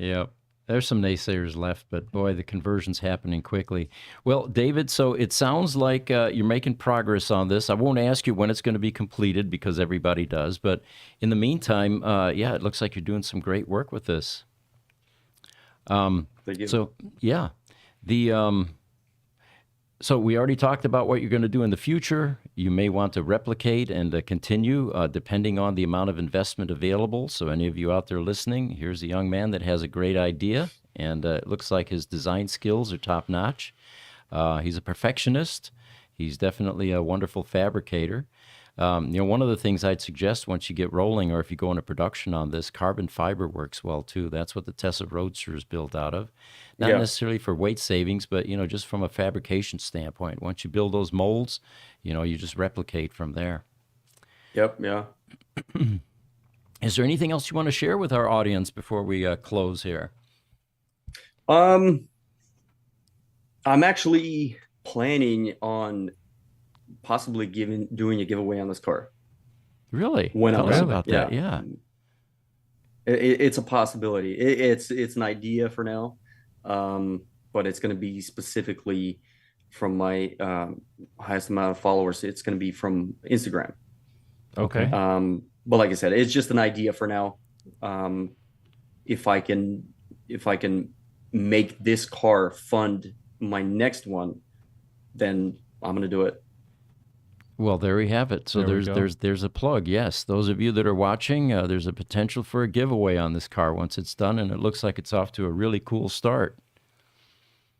Speaker 1: Yep. There's some naysayers left, but boy, the conversion's happening quickly. Well, David, so it sounds like you're making progress on this. I won't ask you when it's going to be completed because everybody does, but in the meantime, yeah, it looks like you're doing some great work with this.
Speaker 3: Thank you.
Speaker 1: So, yeah, the so we already talked about what you're going to do in the future. You may want to replicate and continue depending on the amount of investment available. So any of you out there listening, here's a young man that has a great idea, and it looks like his design skills are top-notch. He's a perfectionist. He's definitely a wonderful fabricator. One of the things I'd suggest once you get rolling, or if you go into production on this, carbon fiber works well too. That's what the Tesla Roadster is built out of. Not necessarily for weight savings, but just from a fabrication standpoint. Once you build those molds, you just replicate from there.
Speaker 3: Yep. Yeah.
Speaker 1: Is there anything else you want to share with our audience before we close here?
Speaker 3: I'm actually planning on possibly doing a giveaway on this car.
Speaker 1: Really?
Speaker 3: When
Speaker 1: Tell
Speaker 3: I'm
Speaker 1: us about that. Yeah.
Speaker 3: It's a possibility. It's an idea for now, but it's going to be specifically from my highest amount of followers. It's going to be from Instagram.
Speaker 2: Okay.
Speaker 3: But like I said, it's just an idea for now. If I can make this car fund my next one, then I'm going to do it.
Speaker 1: Well, there we have it. So there's a plug. Yes, those of you that are watching, there's a potential for a giveaway on this car once it's done, and it looks like it's off to a really cool start.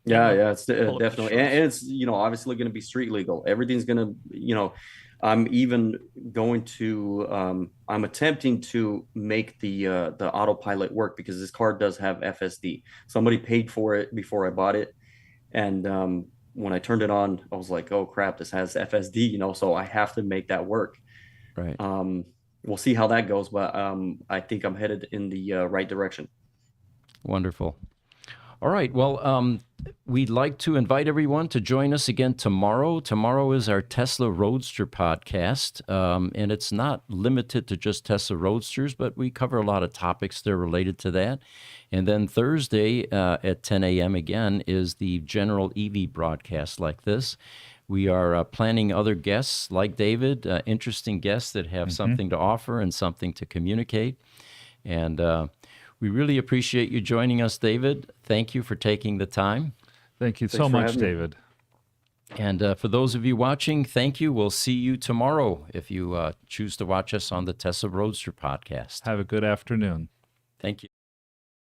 Speaker 3: Yeah, it's definitely, and it's obviously going to be street legal. Everything's going to, I'm even going to, I'm attempting to make the autopilot work because this car does have FSD. Somebody paid for it before I bought it, and when I turned it on, I was like, oh crap, this has FSD, so I have to make that work.
Speaker 1: Right.
Speaker 3: We'll see how that goes, but I think I'm headed in the right direction.
Speaker 1: Wonderful. All right. Well, we'd like to invite everyone to join us again tomorrow. Tomorrow is our Tesla Roadster podcast, and it's not limited to just Tesla Roadsters, but we cover a lot of topics that are related to that. And then Thursday at 10 a.m. again is the general EV broadcast like this. We are planning other guests like David, interesting guests that have something to offer and something to communicate. And we really appreciate you joining us, David. Thank you for taking the time.
Speaker 2: Thank you so much, David.
Speaker 1: And for those of you watching, thank you. We'll see you tomorrow if you choose to watch us on the Tesla Roadster podcast.
Speaker 2: Have a good afternoon.
Speaker 1: Thank you.